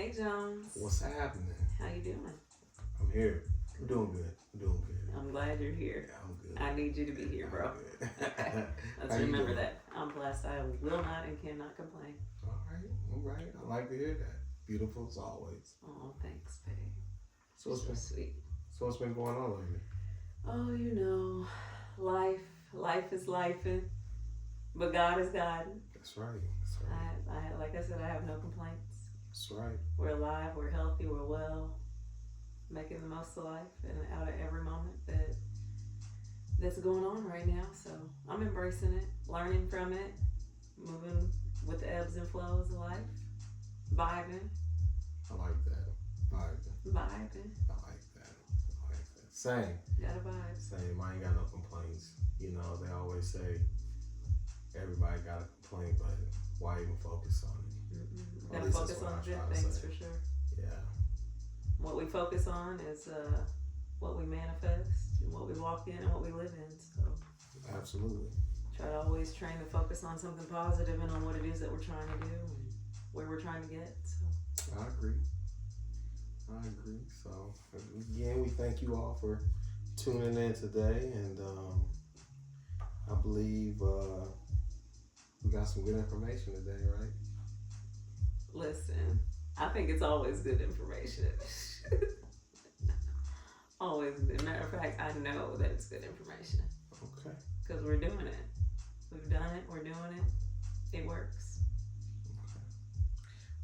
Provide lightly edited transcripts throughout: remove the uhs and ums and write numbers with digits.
Hey Jones. What's happening? How you doing? I'm here. I'm doing good. I'm doing good. I'm glad you're here. Yeah, I'm good. I need you to be here, bro. I'm good. Okay. Let's How you remember doing? that. I'm blessed. I will not and cannot complain. All right. All right. I like to hear that. Beautiful as always. Oh, thanks, babe. So So sweet. what's been going on lately? Oh, life. Life is lifing, but God is guiding. That's right. That's right. Like I said, I have no complaints. That's right. We're alive. We're healthy. We're well. Making the most of life and out of every moment that's going on right now. So I'm embracing it, learning from it, moving with the ebbs and flows of life, vibing. I like that. Vibing. Vibing. I like that. I like that. Same. Gotta vibe. Same. I ain't got no complaints. You know, they always say everybody got a complaint, but why even focus on it? Mm-mm. Or at Gotta least focus that's what on I good try to things say. for sure. Yeah. What we focus on is what we manifest and what we walk in and what we live in. So Absolutely. try to always train to focus on something positive and on what it is that we're trying to do and where we're trying to get. So I agree. I agree. So again, we thank you all for tuning in today, and I believe we got some good information today, right? listen, I think it's always good information. Always good. Matter of fact, I know that it's good information Okay. because we're doing it. We've done it. We're doing it. It works. Okay.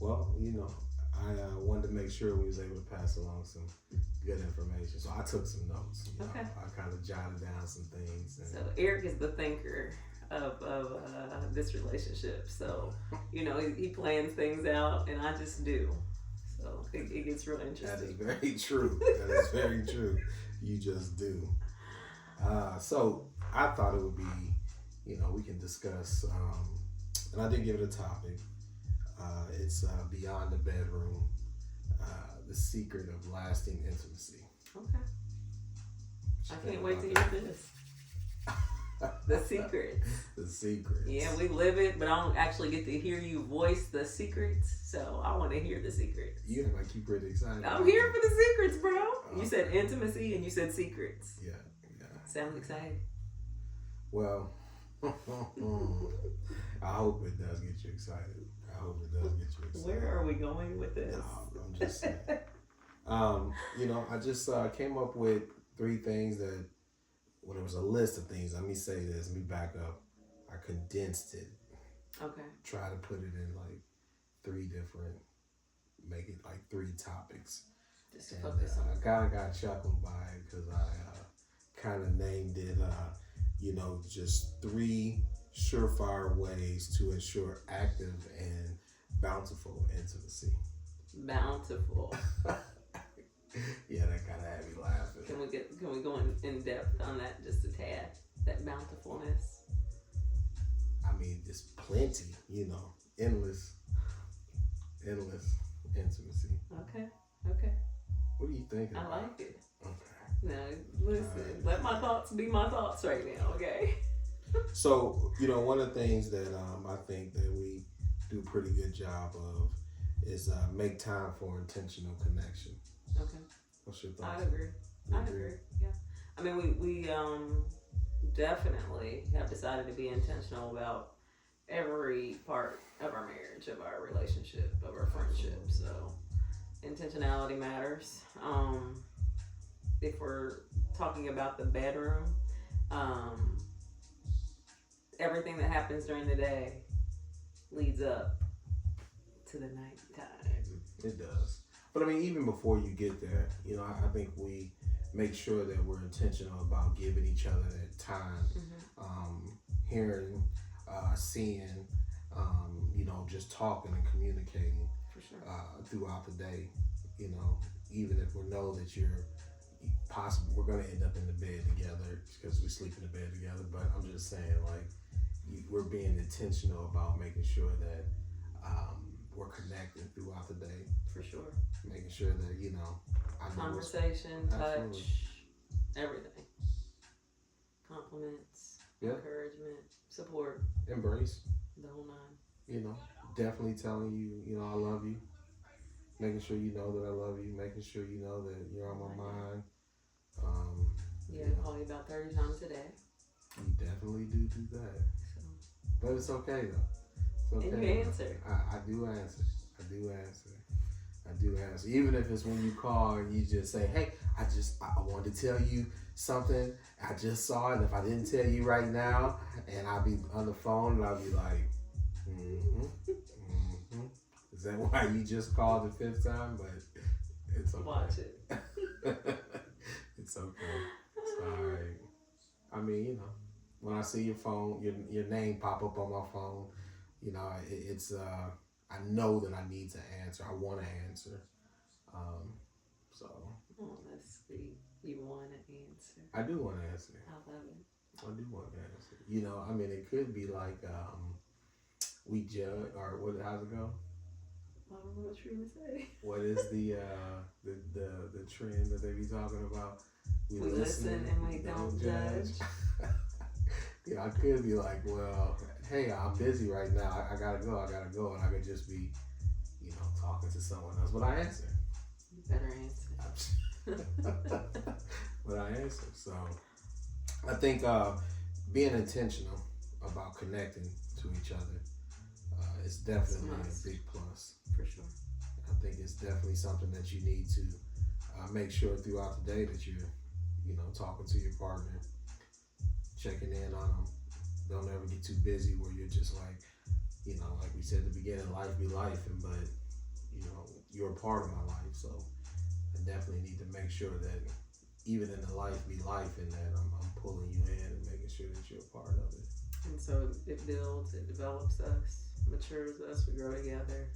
Well, you know, I wanted to make sure we was able to pass along some good information, so I took some notes. You know, Okay. I kind of jotted down some things. And So Eric is the thinker of this relationship. So he plans things out, and I just do. So it gets real that is interesting. very true. That is very true. You just do. So I thought it would be, we can discuss, and I did give it a topic. It's Beyond the Bedroom, the secret of lasting intimacy. Okay. I can't wait to hear this. The secrets. The secrets. Yeah, we live it, but I don't actually get to hear you voice the secrets. So I want to hear the secrets. You act like you pretty excited. I'm here for the secrets, bro. You said intimacy and you said secrets. Yeah. Sounds exciting. Well, I hope it does get you excited. Where are we going with this? No, I'm just saying. I just came up with 3 things that, well, there was a list of things. Let me say this. Let me back up. I condensed it. Okay. Try to put it in like 3 different, make it like 3 topics. Just to And focus on. I kind of got chuckled by it because I kind of named it, just 3 surefire ways to ensure active and bountiful intimacy. Bountiful. Yeah, that kind of had me laughing. Can we go in depth on that just a tad? That bountifulness. I mean, there's plenty, endless intimacy. Okay. What do you think? I like it. Okay. Now, listen, let my thoughts be my thoughts right now, okay? So, one of the things that I think that we do a pretty good job of is make time for intentional connection. Okay. What's your thoughts? I agree. Yeah. I mean, we definitely have decided to be intentional about every part of our marriage, of our relationship, of our friendship. So intentionality matters. If we're talking about the bedroom, everything that happens during the day leads up to the nighttime. It does. But I mean, even before you get there, I think we make sure that we're intentional about giving each other that time, hearing, seeing, just talking and communicating. For sure. Throughout the day, even if we know that we're going to end up in the bed together because we sleep in the bed together. But I'm just saying, we're being intentional about making sure that we're connected throughout the day. For sure. Making sure that, I know conversation, Absolutely. touch, everything. Compliments, Yep. encouragement, support, Embrace. the whole 9. Definitely telling you, I love you. making sure you know that I love you, making sure you know that you're on my Right. mind. Um, Yeah, you I call you about 30 times a day. you definitely do that, So, but it's okay though. It's and you okay answer. though. I do answer. I do answer. I do answer. Even if it's when you call and you just say, "Hey, I wanted to tell you something. I just saw it. And if I didn't tell you right now, and I'll be on the phone and I'll be like, mm-hmm, mm-hmm. Is that why you just called the fifth time? But it's Watch it. okay. It's okay. It's all right. I mean, when I see your phone, your name pop up on my phone, it's I know that I need to answer. I want to answer. Um, so Oh, that's sweet. You want to answer. I do want to answer. I love it. I do want to answer. I mean, it could be like we judge or what? How's it go? I don't know what you're going to say. What is the trend that they be talking about? We listen and we don't judge. I could be like, well, hey, I'm busy right now. I gotta go. And I could just be, talking to someone else. But I answer. You better answer. But I answer. So I think being intentional about connecting to each other is definitely a big plus. For sure. I think it's definitely something that you need to make sure throughout the day that you're, talking to your partner, checking in on them. Don't ever get too busy where you're just like, like we said at the beginning, life be life, but you're a part of my life, so I definitely need to make sure that even in the life be life, and that I'm pulling you in and making sure that you're a part of it. And so it builds, it develops us, matures us, we grow together,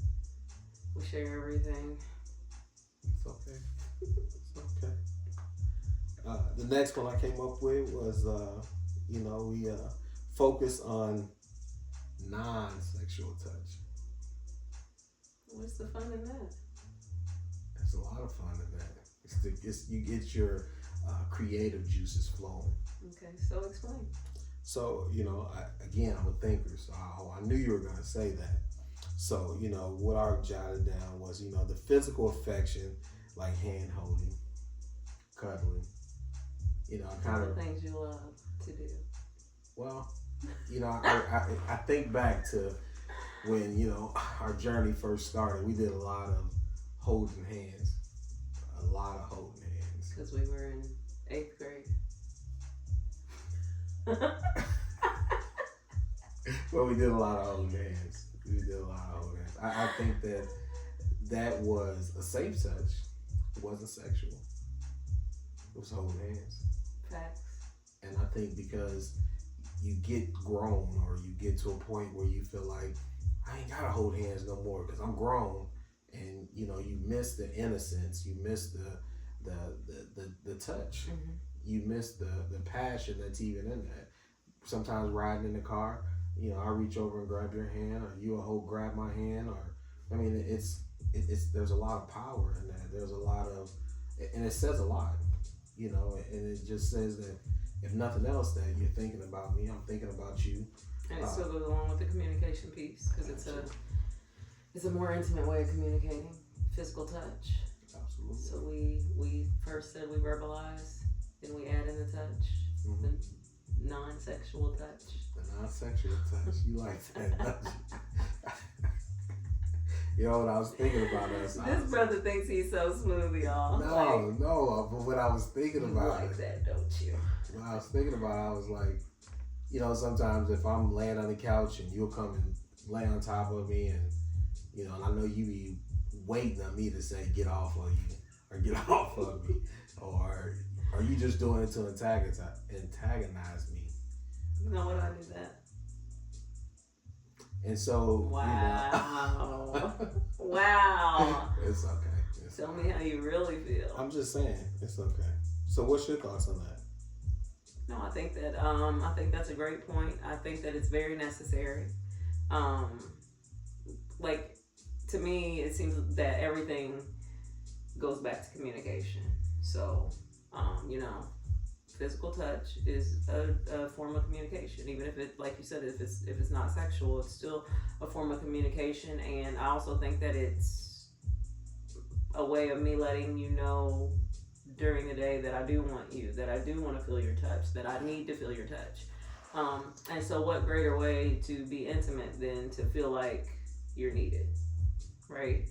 we share everything. It's okay. It's okay. The next one I came up with was, we focus on non-sexual touch. What's the fun in that? There's a lot of fun in that. You get your creative juices flowing. Okay, so explain. So, I'm a thinker, so I knew you were going to say that. So, what I jotted down was, the physical affection, like hand holding, cuddling, kind of things you love to do. Well, I think back to when, our journey first started. We did a lot of holding hands. Because we were in 8th grade. Well, we did a lot of holding hands. I think that was a safe touch. It wasn't sexual. It was holding hands. Facts. And I think because you get grown, or you get to a point where you feel like, I ain't gotta hold hands no more because I'm grown, and you miss the innocence, you miss the touch, Mm-hmm. you miss the passion that's even in that. Sometimes riding in the car, I reach over and grab your hand, or you grab my hand, or it's there's a lot of power in that. There's a lot of, and it says a lot, and it just says that if nothing else, that you're thinking about me, I'm thinking about you. And it still goes along with the communication piece, because it's a more intimate way of communicating, physical touch. Absolutely. So we first said we verbalize, then we add in the touch, Mm-hmm. the non-sexual touch. The non-sexual touch. You like that, don't you? What I was thinking about us. This brother thinks he's so smooth, y'all. No. But what I was thinking You about like that, don't you? When I was thinking about it, I was like, sometimes if I'm laying on the couch and you'll come and lay on top of me, and and I know you be waiting on me to say get off of you, or get off of me, or are you just doing it to antagonize me? You know what, I do that. And so, wow. Wow. It's okay. Tell me how you really feel. I'm just saying, it's okay. So what's your thoughts on that? No, I think that's a great point. I think that it's very necessary. Like, to me, it seems that everything goes back to communication. So, physical touch is a form of communication. Even if it, like you said, if it's not sexual, it's still a form of communication. And I also think that it's a way of me letting you know during the day that I do want you, that I do want to feel your touch, that I need to feel your touch. And so, what greater way to be intimate than to feel like you're needed, right?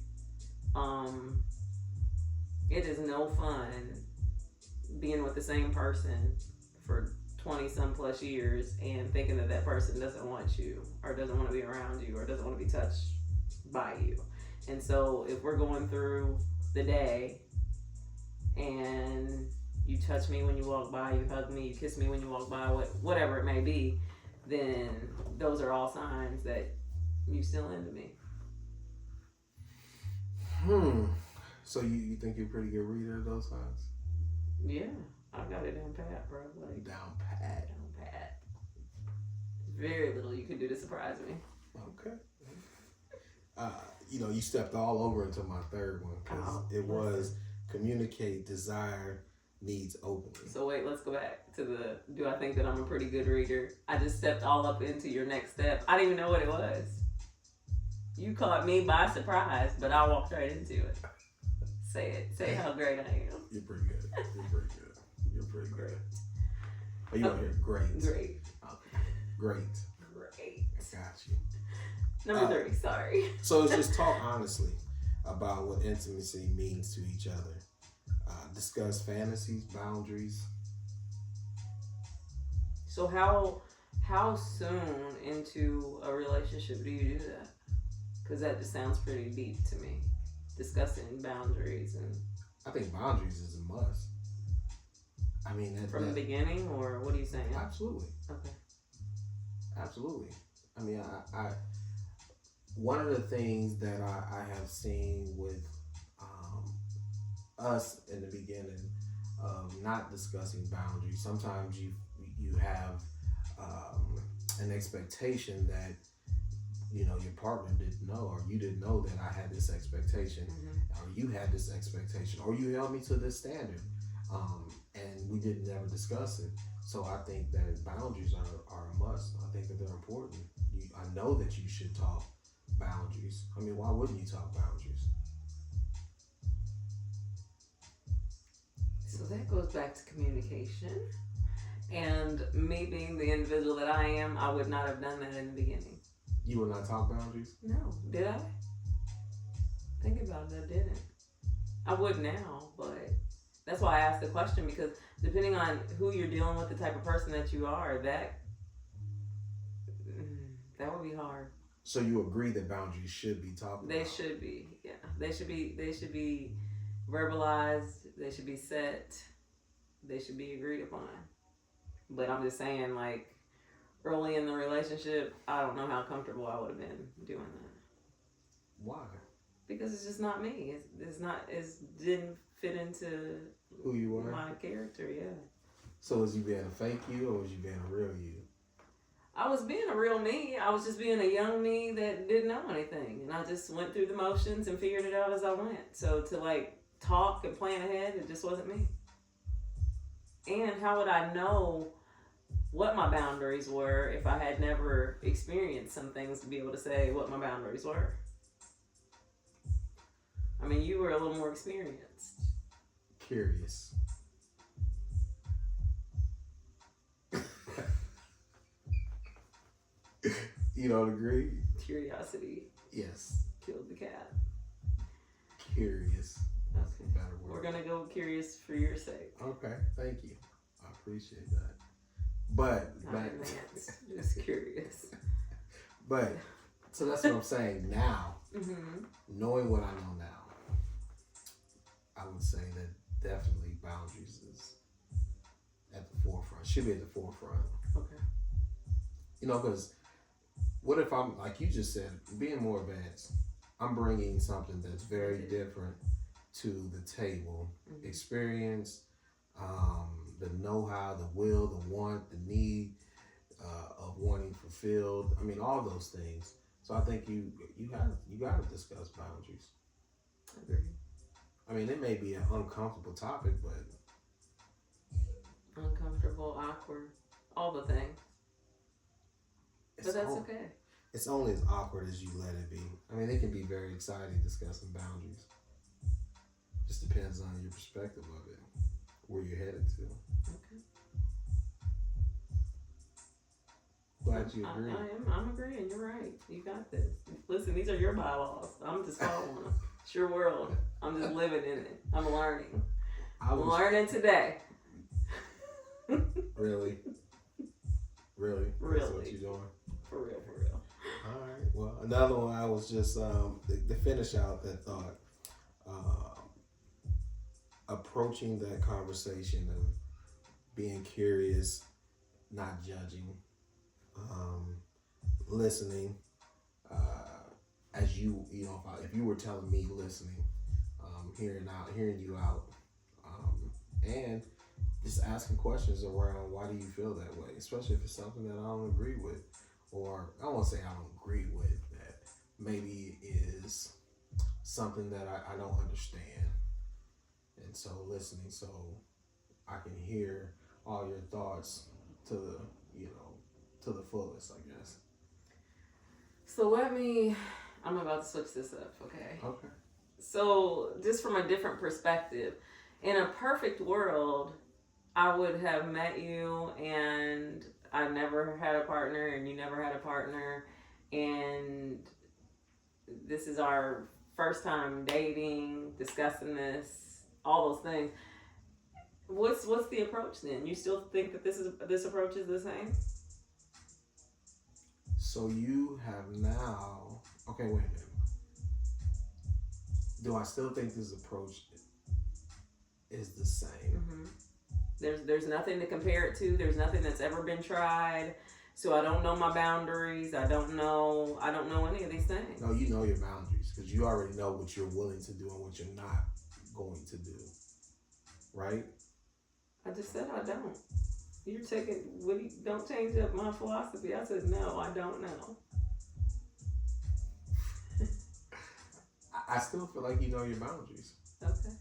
Um, it is no fun being with the same person for 20 some plus years and thinking that that person doesn't want you or doesn't want to be around you or doesn't want to be touched by you. And so, if we're going through the day and you touch me when you walk by, you hug me, you kiss me when you walk by, whatever it may be, then those are all signs that you still into me. So you think you're a pretty good reader of those signs? Yeah, I got it down pat, bro. Like Down pat. down pat. Very little you can do to surprise me. Okay. You stepped all over into my third one because it was communicate desire needs openly. So wait, let's go back to the do I think that I'm a pretty good reader? I just stepped all up into your next step. I didn't even know what it was. You caught me by surprise, but I walked right into it. Say it. Say how great I am. You're pretty good. You're pretty good. Oh, you want to hear great? Great. Okay. Great. I got you. Number 3, sorry. So let's just talk honestly about what intimacy means to each other. Discuss fantasies, boundaries. So how soon into a relationship do you do that? Because that just sounds pretty deep to me. Discussing boundaries and. I think boundaries is a must. I mean, From the beginning, or what are you saying? Absolutely. Okay. Absolutely. I mean, I one of the things that I have seen with us in the beginning of not discussing boundaries, sometimes you have an expectation that your partner didn't know, or you didn't know that I had this expectation, or you had this expectation, or you held me to this standard, and we didn't ever discuss it. So I think that boundaries are a must. I think that they're important. I know that you should talk boundaries. I mean, why wouldn't you talk boundaries? So that goes back to communication. And me being the individual that I am, I would not have done that in the beginning. You would not talk boundaries? No. Did I? Think about it, I didn't. I would now, but that's why I asked the question, because depending on who you're dealing with, the type of person that you are, that would be hard. So you agree that boundaries should be talked about? They should be, yeah. They should be verbalized, they should be set, they should be agreed upon. But I'm just saying, like, early in the relationship, I don't know how comfortable I would have been doing that. Why? Because it's just not me. It didn't fit into who you were, my character. Yeah. So was you being a fake you, or was you being a real you? I was being a real me. I was just being a young me that didn't know anything, and I just went through the motions and figured it out as I went. So to talk and plan ahead, it just wasn't me. And how would I know what my boundaries were if I had never experienced some things to be able to say what my boundaries were? I mean, you were a little more experienced. Curious. You don't agree? Curiosity. Yes. Killed the cat. Curious. That's a better word. We're going to go curious for your sake. Okay, thank you. I appreciate that. But just curious. But so that's what I'm saying now. Knowing what I know now, I would say that definitely boundaries is at the forefront. Should be at the forefront. Okay. Because what if I'm, like you just said, being more advanced, I'm bringing something that's very different to the table. Experience, the know-how, the will, the want, the need of wanting fulfilled. I mean, all those things. So I think you got to discuss boundaries. I agree. I mean, it may be an uncomfortable topic, but uncomfortable, awkward, all the things. But that's okay. It's only as awkward as you let it be. I mean, it can be very exciting discussing boundaries. depends on your perspective of it, where you're headed to. Okay. Glad you agree. I'm agreeing. You're right. You got this. Listen, these are your bylaws. I'm just following them. It's your world. I'm just living in it. I'm learning. I'm learning today. Really? Really? Really. That's what you're doing? For real, for real. All right. Well, another one I was just, to finish out that thought, approaching that conversation of being curious, not judging, listening, as you know, if you were telling me listening, hearing you out, and just asking questions around why do you feel that way, especially if it's something that I don't agree with, or I don't want to say I don't agree with, that maybe is something that I don't understand, and so listening so I can hear all your thoughts to the to the fullest, I guess. So I'm about to switch this up, okay? Okay. So just from a different perspective, in a perfect world, I would have met you and I never had a partner and you never had a partner, and this is our first time dating, discussing this, all those things. What's the approach then? You still think that this approach is the same? So you have now. Okay, wait a minute. Do I still think this approach is the same? Mm-hmm. There's nothing to compare it to. There's nothing that's ever been tried. So I don't know my boundaries. I don't know any of these things. No, you know your boundaries because you already know what you're willing to do and what you're not going to do. Right? I just said I don't. You're taking, don't change up my philosophy. I said, no, I don't know. I still feel like you know your boundaries. Okay.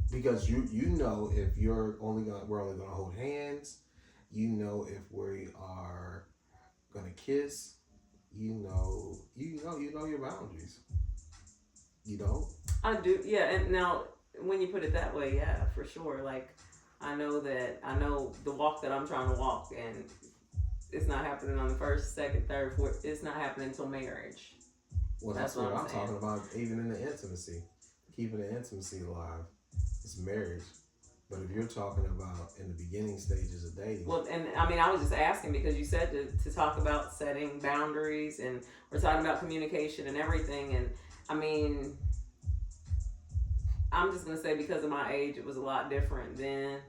Because you know if we're only gonna hold hands, you know if we are gonna kiss, you know your boundaries. You don't? I do, yeah. And now when you put it that way, yeah, for sure. Like I know the walk that I'm trying to walk, and it's not happening on the first, second, third, fourth. It's not happening until marriage. Well, that's what I'm talking about. Even in the intimacy, keeping the intimacy alive, it's marriage. But if you're talking about in the beginning stages of dating, well, and I mean, I was just asking because you said to talk about setting boundaries, and we're talking about communication and everything. And I mean, I'm just gonna say because of my age, it was a lot different then.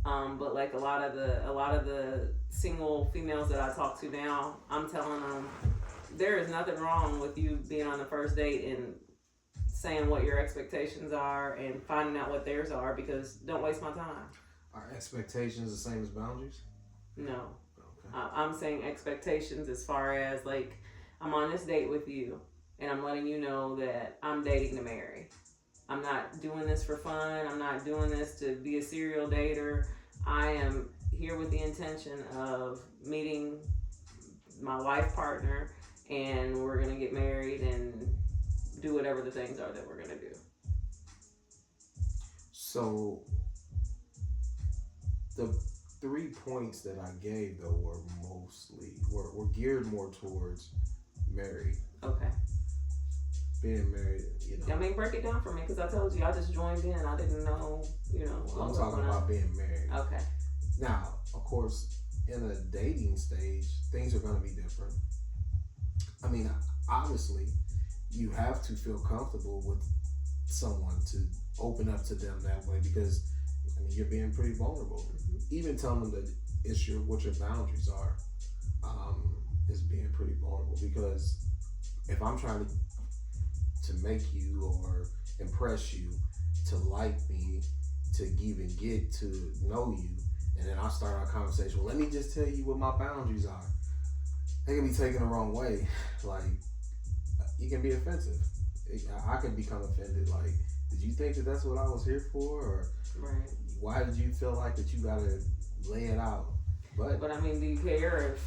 But like a lot of the single females that I talk to now, I'm telling them there is nothing wrong with you being on the first date and saying what your expectations are and finding out what theirs are, because don't waste my time. Are expectations the same as boundaries? No. Okay. I'm saying expectations as far as like I'm on this date with you and I'm letting you know that I'm dating to marry. I'm not doing this for fun. I'm not doing this to be a serial dater. I am here with the intention of meeting my life partner, and we're going to get married and do whatever the things are that we're going to do. So the 3 points that I gave, though, were geared more towards married. Okay. Being married, I mean, break it down for me, because I told you I just joined in. I didn't know, I'm talking about being married. Okay. Now, of course, in a dating stage, things are going to be different. I mean, obviously, you have to feel comfortable with someone to open up to them that way, because you're being pretty vulnerable. Mm-hmm. Even telling them that what your boundaries are is being pretty vulnerable, because if I'm trying to make you or impress you to like me, to even get to know you, and then I start our conversation, well, let me just tell you what my boundaries are. They can be taken the wrong way. Like, it can be offensive. I can become offended. Like, did you think that that's what I was here for? Or right. Why did you feel like that you got to lay it out? But I mean, do you care if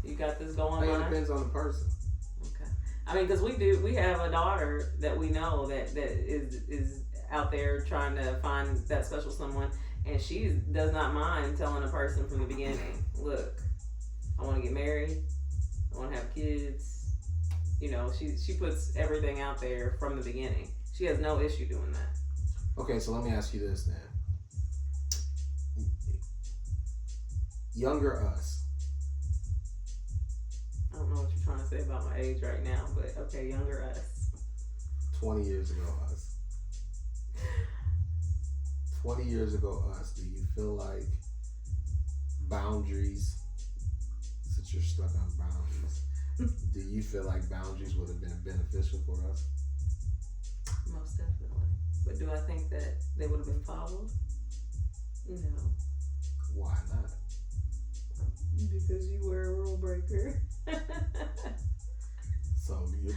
you got this going on? It depends on the person. Okay. I mean, because we have a daughter that we know that is out there trying to find that special someone, and she does not mind telling a person from the beginning, look, I want to get married, I want to have kids. You know, she puts everything out there from the beginning. She has no issue doing that. Okay, so let me ask you this then. Younger us, I don't know what you're trying to say about my age right now, but okay, younger us. 20 years ago us. 20 years ago us, do you feel like boundaries, since you're stuck on boundaries, do you feel like boundaries would have been beneficial for us? Most definitely. But do I think that they would have been followed? No. Why not? Because you were a rule breaker. So you,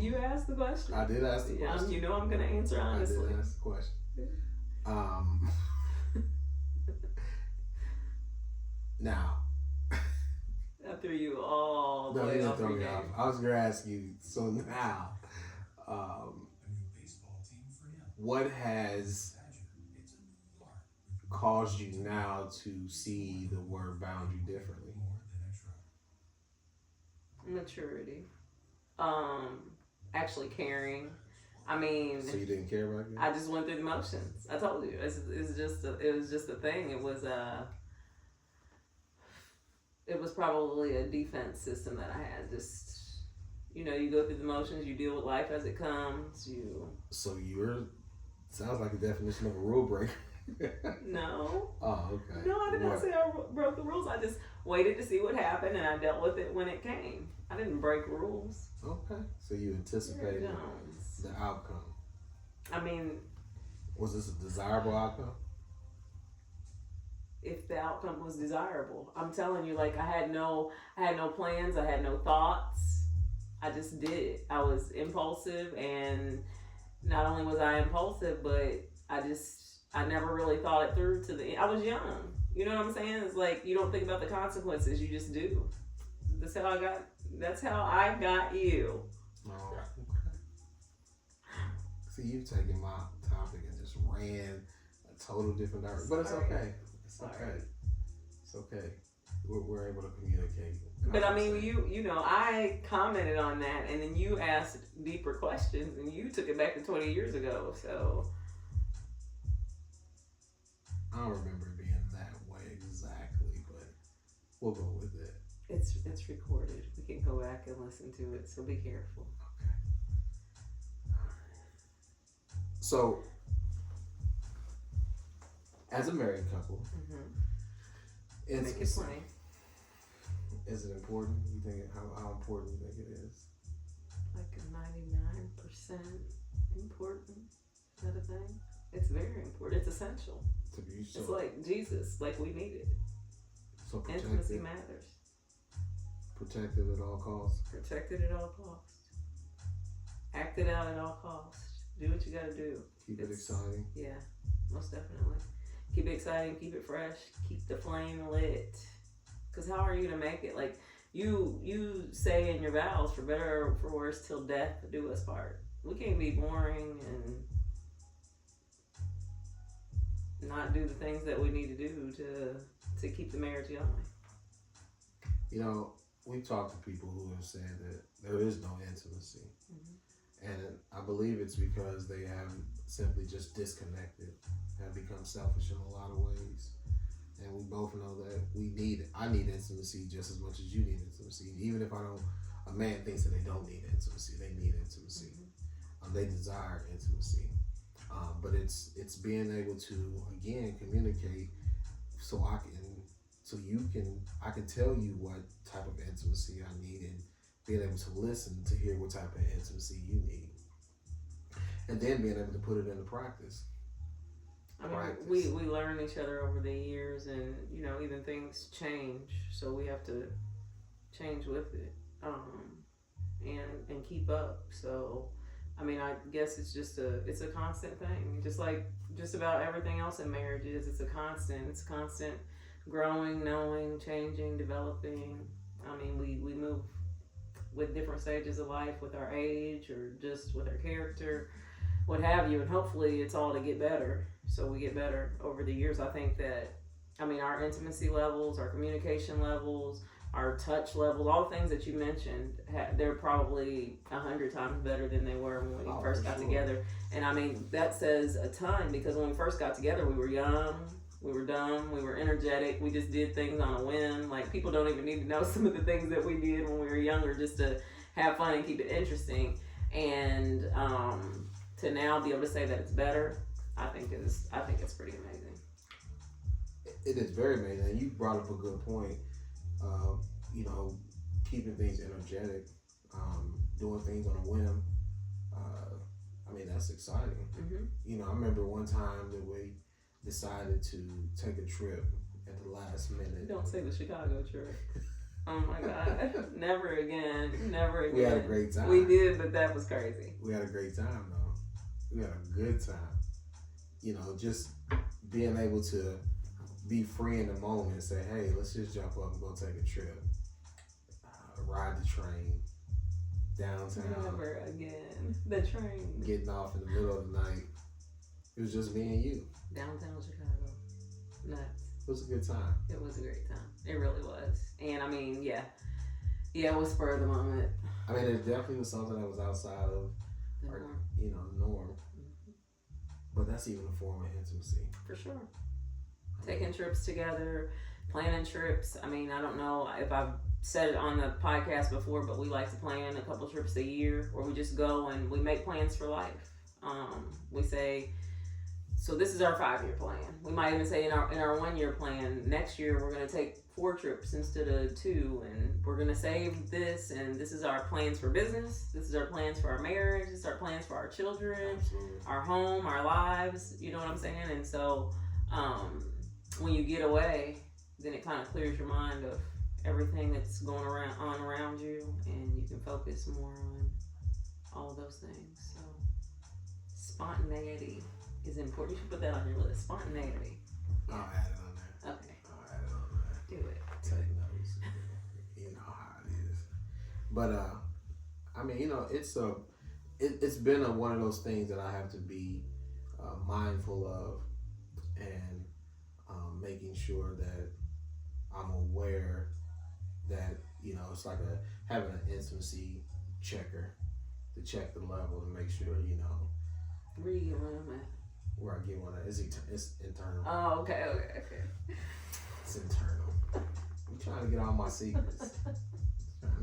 You asked the question. I did ask the question. You know I'm going to answer honestly. I did ask the question. Now, I threw you all the no, you way didn't off throw your me game. off. I was gonna ask you. So now, what has caused you now to see the word boundary differently? Maturity. Actually caring. I mean, So you didn't care back then? I just went through the motions. I told you, it was just a thing. It was probably a defense system that I had. Just, you know, you go through the motions, you deal with life as it comes. So you're sounds like a definition of a rule breaker. No. Oh, okay. No, I did not say I broke the rules. I just waited to see what happened, and I dealt with it when it came. I didn't break rules. Okay. So you anticipated the outcome. I mean, was this a desirable outcome? If the outcome was desirable, I'm telling you, like I had no plans. I had no thoughts. I just did it. I was impulsive, and not only was I impulsive, but I never really thought it through to the end. I was young. You know what I'm saying? It's like you don't think about the consequences. You just do. That's how I got you. Oh, okay. See, you've taken my topic and just ran a total different direction. But it's okay. It's okay. It's okay. We're able to communicate. But I mean, you know, I commented on that, and then you asked deeper questions, and you took it back to 20 years ago. So I don't remember it being that way exactly, but we'll go with it. It's recorded. We can go back and listen to it. So be careful. Okay. So, as a married couple, Make it plain. Is it important? You think how important you think it is? Like a 99% important. Is that a thing? It's very important. It's essential. To be so. It's like Jesus. Like we need it. So intimacy matters. Protected at all costs. Protected at all costs. Act it out at all costs. Do what you gotta do. Keep it exciting. Yeah, most definitely. Keep it exciting. Keep it fresh. Keep the flame lit. Because how are you gonna make it? Like you say in your vows, for better or for worse, till death do us part. We can't be boring and not do the things that we need to do to keep the marriage going. You know, we've talked to people who have said that there is no intimacy. And I believe it's because they have simply just disconnected, have become selfish in a lot of ways. And we both know that I need intimacy just as much as you need intimacy. Even if a man thinks that they don't need intimacy, they need intimacy. They desire intimacy. But it's being able to, again, communicate so I can tell you what type of intimacy I need, and being able to listen to hear what type of intimacy you need, and then being able to put it into practice. I mean, we learn each other over the years, and you know, even things change, so we have to change with it, and keep up. So, I mean, I guess it's a constant thing, just about everything else in marriage is. It's constant growing, knowing, changing, developing. I mean, we move with different stages of life, with our age or just with our character, what have you, and hopefully it's all to get better. So we get better over the years. I think that, I mean, our intimacy levels, our communication levels, our touch levels, all the things that you mentioned, they're probably 100 times better than they were when we first got together. And I mean, that says a ton because when we first got together, we were young, we were dumb, we were energetic, we just did things on a whim. Like, people don't even need to know some of the things that we did when we were younger just to have fun and keep it interesting. And to now be able to say that it's better, I think it's pretty amazing. It is very amazing. And you brought up a good point. You know, keeping things energetic, doing things on a whim. I mean, that's exciting. Mm-hmm. You know, I remember one time that we decided to take a trip at the last minute. Don't say the Chicago trip. Oh my God. Never again. Never again. We had a great time. We did, but that was crazy. We had a great time, though. We had a good time. You know, just being able to be free in the moment and say, hey, let's just jump up and go take a trip. Ride the train downtown. Never again. The train. Getting off in the middle of the night. It was just me and you. Downtown Chicago. Nuts. It was a good time. It was a great time. It really was. And I mean, yeah, it was spur of the moment. I mean, it definitely was something that was outside of our, you know, norm. Mm-hmm. But that's even a form of intimacy. For sure. Taking trips together, planning trips. I mean, I don't know if I've said it on the podcast before, but we like to plan a couple trips a year where we just go and we make plans for life. We say, so this is our 5-year plan. We might even say in our 1-year plan, next year we're going to take 4 trips instead of 2, and we're going to save this, and this is our plans for business. This is our plans for our marriage. This is our plans for our children, Absolutely. Our home, our lives. You know what I'm saying? And so when you get away, then it kind of clears your mind of everything that's going on around you, and you can focus more on all of those things. So spontaneity is important. You should put that on your list. Spontaneity. I'll add it on there. Okay. I'll add it on there. Do it. Take notes. You know how it is. But I mean, you know, it's been one of those things that I have to be mindful of, and making sure that I'm aware that, you know, it's like having an intimacy checker to check the level and make sure, you know, Where you get one of them at? where I get one at. It's internal. Oh, okay. It's internal. I'm trying to get all my secrets.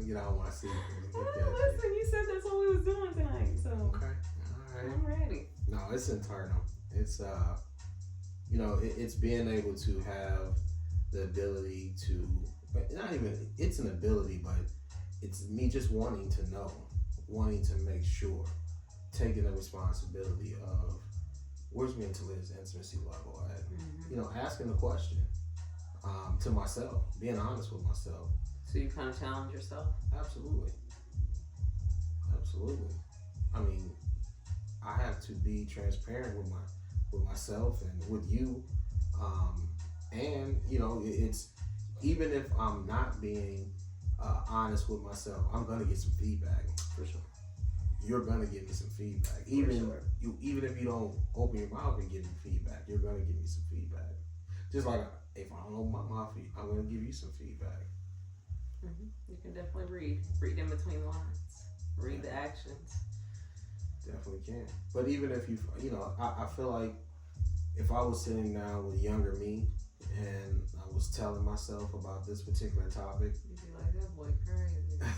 Get Oh, listen, you said that's what we was doing tonight, so Okay. All right. I'm ready. No, it's internal. It's you know, it's being able to have the ability to, not even, it's an ability, but it's me just wanting to know, wanting to make sure, taking the responsibility of where's me into Liz's intimacy level at. Mm-hmm. You know, asking the question to myself, being honest with myself. So you kind of challenge yourself? Absolutely. I mean, I have to be transparent with myself and with you, and you know, it's even if I'm not being honest with myself, I'm gonna get some feedback. For sure. You're gonna give me some feedback, even if you don't open your mouth and give me feedback, you're gonna give me some feedback. Just like if I don't open my mouth, I'm gonna give you some feedback. Mm-hmm. You can definitely read in between the lines, read the actions. Definitely can. But even if you know, I feel like if I was sitting down with younger me and I was telling myself about this particular topic, you'd be like, that boy crazy.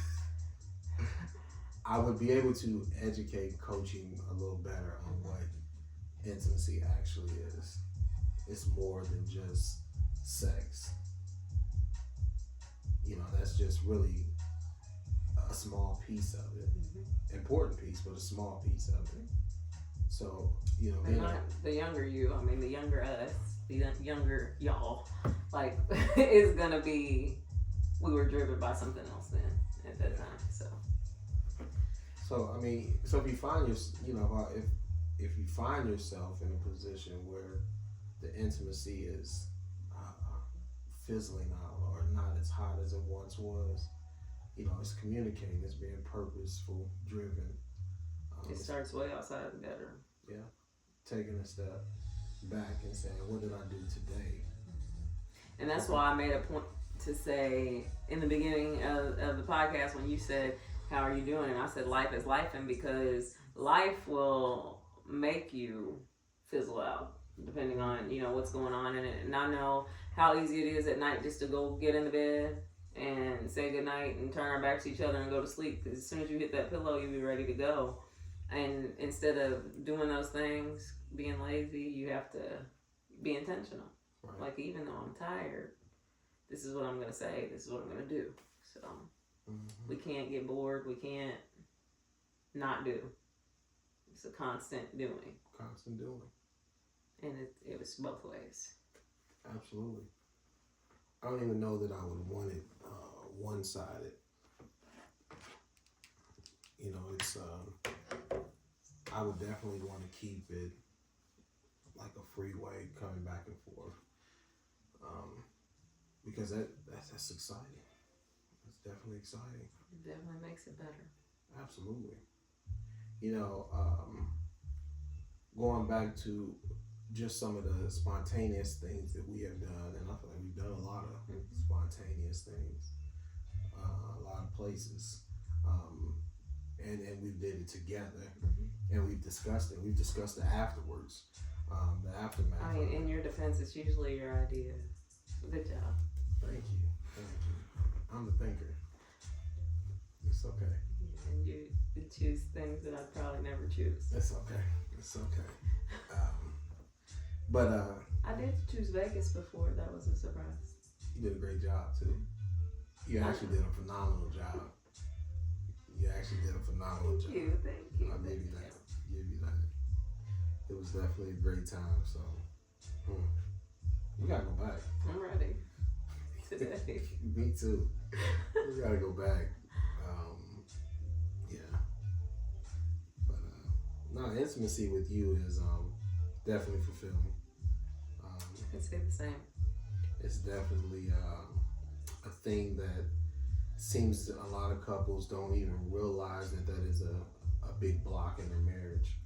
I would be able to educate coaching a little better on what intimacy actually is. It's more than just sex. You know, that's just really a small piece of it. Mm-hmm. Important piece, but a small piece of it. So, you know, the younger you, I mean, the younger us, the younger y'all, like, is gonna be, we were driven by something else then at that time. So I mean, so if you find if you find yourself in a position where the intimacy is fizzling out or not as hot as it once was, it's communicating, it's being purposeful, driven. It starts way outside of the bedroom. Yeah, taking a step back and saying, what did I do today? And that's why I made a point to say in the beginning of the podcast when you said, how are you doing? And I said, life is life. And because life will make you fizzle out depending on, what's going on in it. And I know how easy it is at night just to go get in the bed and say goodnight and turn our backs to each other and go to sleep. Because as soon as you hit that pillow, you'll be ready to go. And instead of doing those things, being lazy, you have to be intentional. Right. Like, even though I'm tired, this is what I'm going to say. This is what I'm going to do. So we can't get bored. We can't not do. It's a constant doing. Constant doing. And it was both ways. Absolutely. I don't even know that I would want it one-sided. It's I would definitely want to keep it like a freeway coming back and forth, because that's exciting. That's definitely exciting. It definitely makes it better. Absolutely. Going back to just some of the spontaneous things that we have done, and I feel like we've done a lot of spontaneous things, a lot of places, and we did it together, and we've discussed it. We've discussed it afterwards, the aftermath. I mean, in your defense, it's usually your idea. Good job. Thank you. I'm the thinker. It's okay. And you choose things that I'd probably never choose. It's okay. But I did choose Vegas before. That was a surprise. You did a great job too. You actually did a phenomenal job. Thank you. I'll give you that. It was definitely a great time. So we gotta go back. I'm ready. Today. Me too. We gotta go back. But intimacy with you is definitely fulfilling. I can say the same. It's definitely a thing that seems a lot of couples don't even realize that is a big block in their marriage,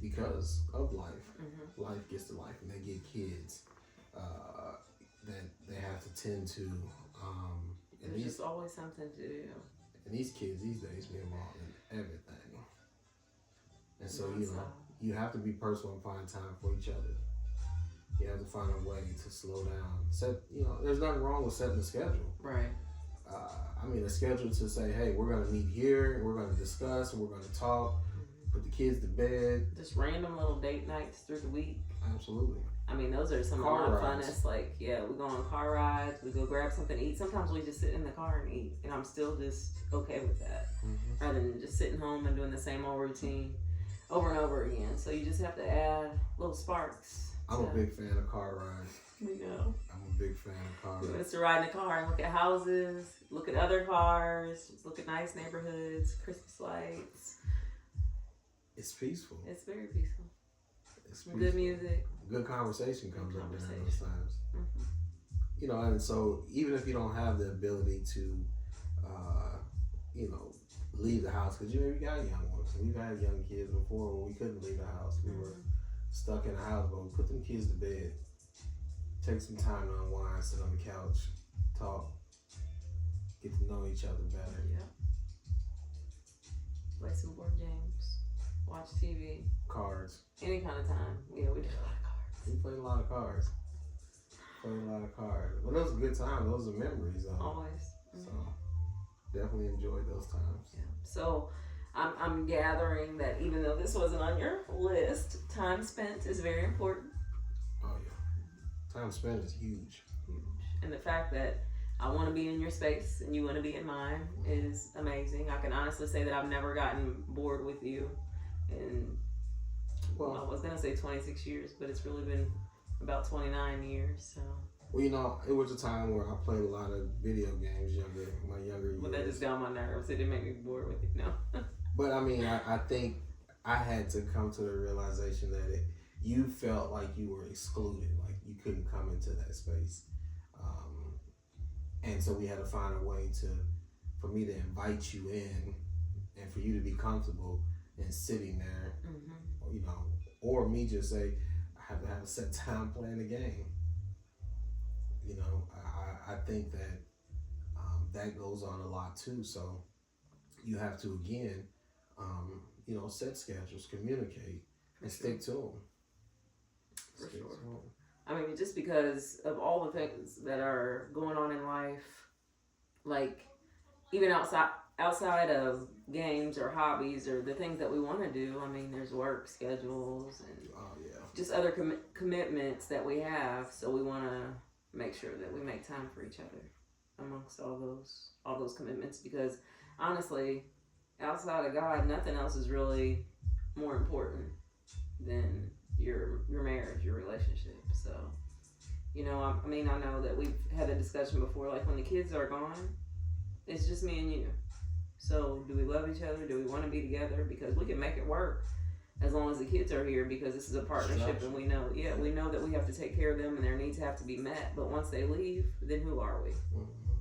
because of life. Life gets to life, and they get kids that they have to tend to. And there's just always something to do. And these kids these days be involved in everything. And so, you have to be personal and find time for each other. You have to find a way to slow down. There's nothing wrong with setting a schedule. Right. A schedule to say, hey, we're going to meet here, and we're going to discuss, and we're going to talk, put the kids to bed. Just random little date nights through the week. Absolutely. Those are some of my funnest. Like, we go on car rides, we go grab something to eat. Sometimes we just sit in the car and eat, and I'm still just okay with that. Rather than just sitting home and doing the same old routine over and over again. So you just have to add little sparks. I'm a big fan of car rides. We know. I'm a big fan of car rides. We used to ride in the car and look at houses, look at other cars, look at nice neighborhoods, Christmas lights. It's peaceful. It's very peaceful. It's peaceful. Good music. Good conversation comes up during those times. And so even if you don't have the ability to, leave the house, because you got young ones. We've had young kids before when we couldn't leave the house. We were stuck in the house, but we put them kids to bed, take some time to unwind, sit on the couch, talk, get to know each other better. Yeah. Play some board games, watch TV. Cards. Any kind of time. Yeah, we did a lot of cards. We played a lot of cards. Well, those are good times. Those are memories, though. Always. So, definitely enjoyed those times. Yeah. So, I'm gathering that even though this wasn't on your list, time spent is very important. Oh, yeah. Time spent is huge. And the fact that I want to be in your space and you want to be in mine is amazing. I can honestly say that I've never gotten bored with you. And I was going to say 26 years, but it's really been about 29 years. So. Well, it was a time where I played a lot of video games my younger years. But that just got on my nerves. It didn't make me bored with you, no. But I think I had to come to the realization that you felt like you were excluded, like you couldn't come into that space. And so we had to find a way to for me to invite you in and for you to be comfortable in sitting there, Mm-hmm. you know, or me just say, I have to have a set time playing the game. You know, I think that that goes on a lot too. So you have to, again, you know, set schedules, communicate, For and sure. stick to them. For Stick sure. to them. I mean, just because of all the things that are going on in life, like even outside of games or hobbies or the things that we want to do. I mean, there's work schedules and Oh yeah. just other commitments that we have. So we want to make sure that we make time for each other amongst all those commitments because honestly, outside of God, nothing else is really more important than your marriage, your relationship. So I mean, I know that we've had a discussion before. Like when the kids are gone, it's just me and you. So do we love each other? Do we want to be together? Because we can make it work as long as the kids are here because this is a partnership and we know, we know that we have to take care of them and their needs have to be met. But once they leave, then who are we? Mm-hmm.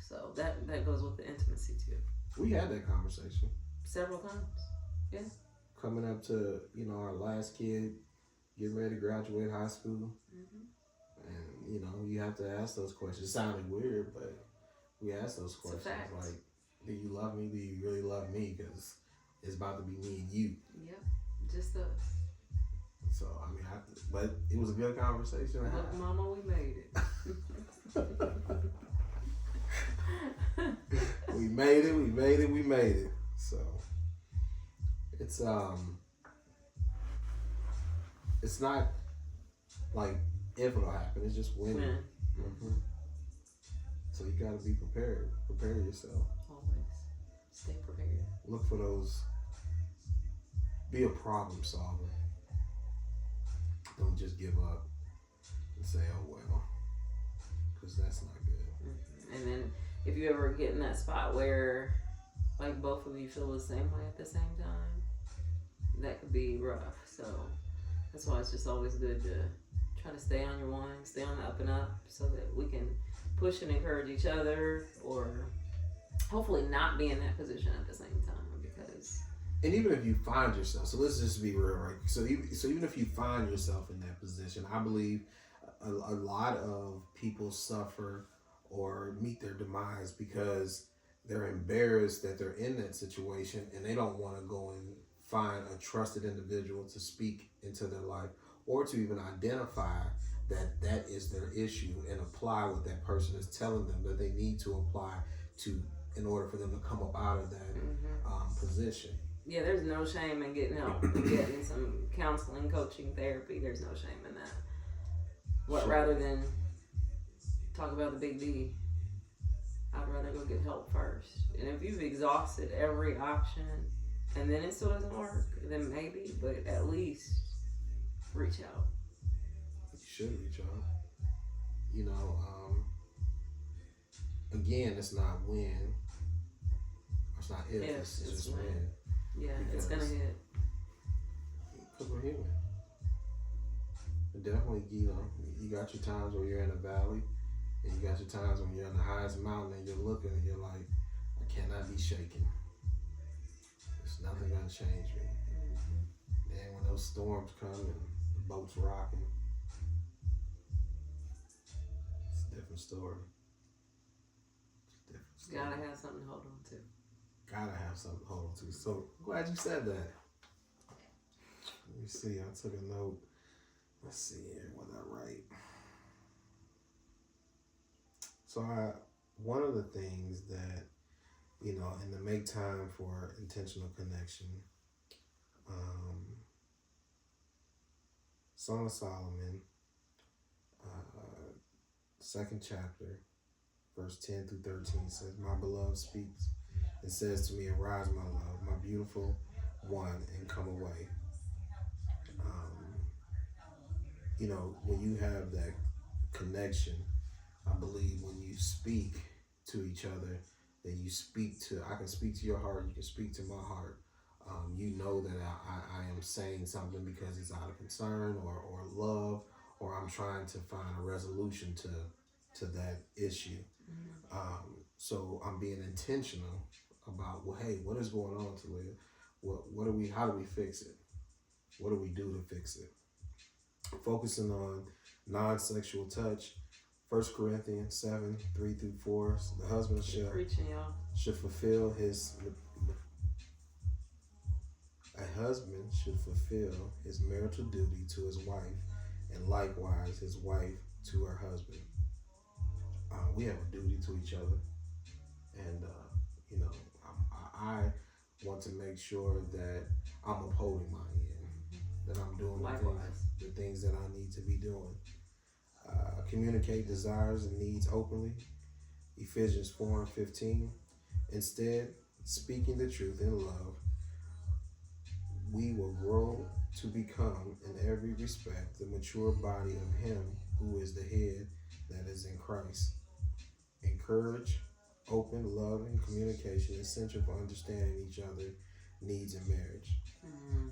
So that goes with the intimacy too. We had that conversation Several times. Yeah. coming up to, you know, our last kid getting ready to graduate high school. Mm-hmm. And, you know, you have to ask those questions. It sounded weird, but we ask those questions like, do you love me? Do you really love me? Because it's about to be me and you. Yep. Just us. So, I mean, but it was a good conversation. Look, Mama, we made it. We made it. So, it's not like if it'll happen. It's just when. Mm-hmm. So you got to be prepared. Prepare yourself. Always. Stay prepared. Look for those. Be a problem solver. Don't just give up and say, oh, well. Because that's not good. Mm-hmm. And then if you ever get in that spot where like both of you feel the same way at the same time, that could be rough. So that's why it's just always good to try to stay on your one, stay on the up and up so that we can push and encourage each other or hopefully not be in that position at the same time because and even if you find yourself, so let's just be real, right? So even if you find yourself in that position, I believe a lot of people suffer or meet their demise because they're embarrassed that they're in that situation and they don't want to go and find a trusted individual to speak into their life or to even identify that is their issue and apply what that person is telling them that they need to apply to in order for them to come up out of that position. Yeah, there's no shame in getting help and getting some counseling, coaching, therapy. There's no shame in that. What Sure. rather than talk about the big D, I'd rather go get help first. And if you've exhausted every option and then it still doesn't work, then maybe, but at least reach out. You should reach out. You know, again, it's not when, it's not if, it's just when. Yeah, it's gonna hit. Because we're human. Definitely, you know, you got your times where you're in a valley, and you got your times when you're on the highest mountain and you're looking and you're like, I cannot be shaken. There's nothing gonna change me. Mm-hmm. And when those storms come and the boat's rocking, it's a different story. Gotta have something to hold on to. Gotta have something to hold on to. So glad you said that. Let me see. I took a note. Let's see here what I write. So one of the things that, you know, and to make time for intentional connection, Song of Solomon, second chapter, verse 10 through 13 says, my beloved speaks and says to me, arise, my love, my beautiful one, and come away. You know, when you have that connection, I believe when you speak to each other, that you speak to, I can speak to your heart, you can speak to my heart. You know that I am saying something because it's out of concern or love, or I'm trying to find a resolution to that issue. So I'm being intentional about, well, hey, what is going on, Talia? What do we? How do we fix it? What do we do to fix it? Focusing on non-sexual touch. 1 Corinthians 7:3-4. The husband You're preaching, y'all. should fulfill his a husband should fulfill his marital duty to his wife, and likewise his wife to her husband. We have a duty to each other, and you know, I want to make sure that I'm upholding my end, that I'm doing the things that I need to be doing. Communicate desires and needs openly. Ephesians 4:15. Instead, speaking the truth in love, we will grow to become, in every respect, the mature body of Him who is the head, that is in Christ. Encourage open, loving communication essential for understanding each other needs in marriage. Mm.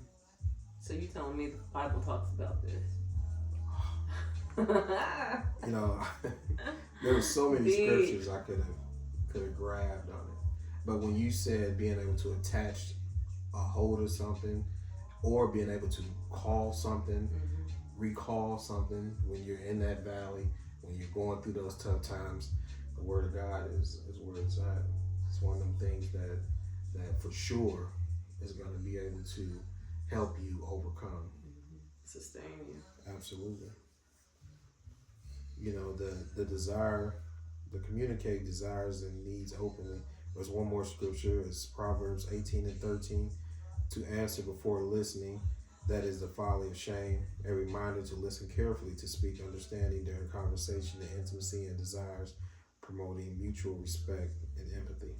So you telling me the Bible talks about this? You know, there were so many scriptures I could have grabbed on it, but when you said being able to attach a hold of something, or being able to call something, recall something when you're in that valley, when you're going through those tough times, the Word of God is where it's at. It's one of them things that for sure is going to be able to help you overcome, sustain you. Absolutely. You know, the desire, the communicate desires and needs openly. There's one more scripture. It's Proverbs 18:13. To answer before listening, that is the folly of shame. A reminder to listen carefully, to speak understanding during conversation, and intimacy and desires, promoting mutual respect and empathy.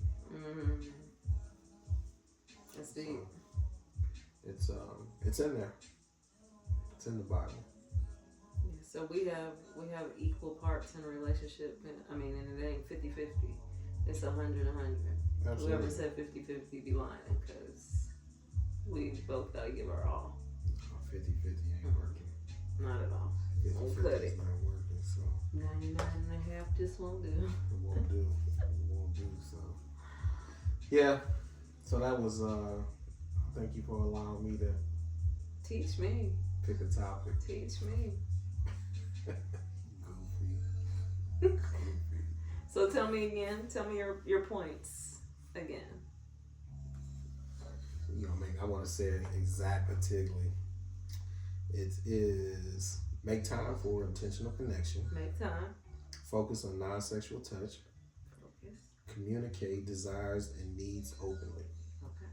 That's deep. So, it's in there. It's in the Bible. Yeah, so we have equal parts in a relationship, and and it ain't 50-50. It's 100-100. Absolutely. Whoever said 50-50 be lying, because we both gotta give our all. 50-50 ain't working. Not at all. 50-50 is not working, so 99.5 just won't do. It won't do. It won't do. So yeah. So that was thank you for allowing me to teach me. Pick a topic. Teach me. Goofy. So tell me again. Tell me your points again. I want to say it exactly. It is make time for intentional connection. Make time. Focus on non-sexual touch. Focus. Communicate desires and needs openly. Okay.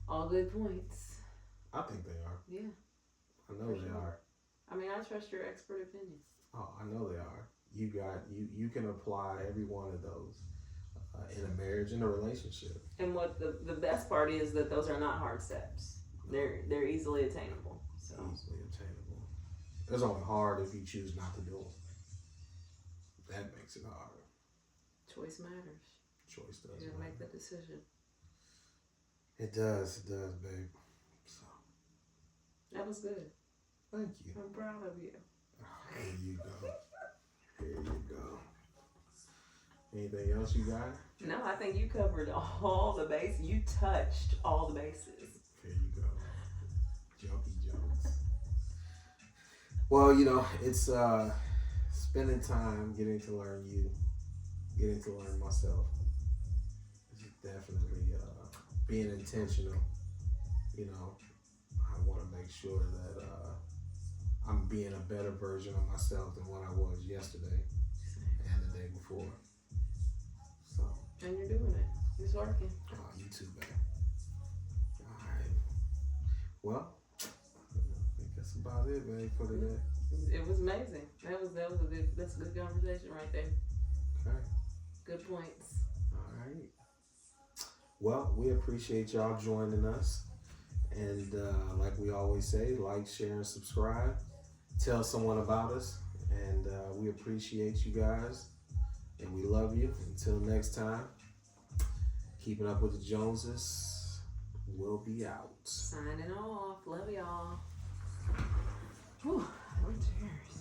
All good points. I think they are. Yeah. I know they are. I trust your expert opinion. Oh, I know they are. You can apply every one of those in a marriage, in a relationship. And what the best part is that those are not hard steps. They're easily attainable. So. Easily attainable. It's only hard if you choose not to do them. That makes it hard. Choice matters. Choice does. You gotta make the decision. It does, babe. So. That was good. Thank you. I'm proud of you. Oh, here you go. Here you go. Anything else you got? No, I think you covered all the bases. You touched all the bases. Here you go. Junkie jokes. Well, it's spending time getting to learn you, getting to learn myself. It's definitely being intentional. I want to make sure that I'm being a better version of myself than what I was yesterday and the day before. So. And you're doing it. It's working. Oh, you too, babe. All right. Well, I think that's about it, babe, for today. It was amazing. That's a good conversation right there. Okay. Good points. All right. Well, we appreciate y'all joining us. And like we always say, like, share, and subscribe. Tell someone about us. And we appreciate you guys. And we love you. Until next time, keeping up with the Joneses. We'll be out. Signing off. Love y'all. Whew, cheers.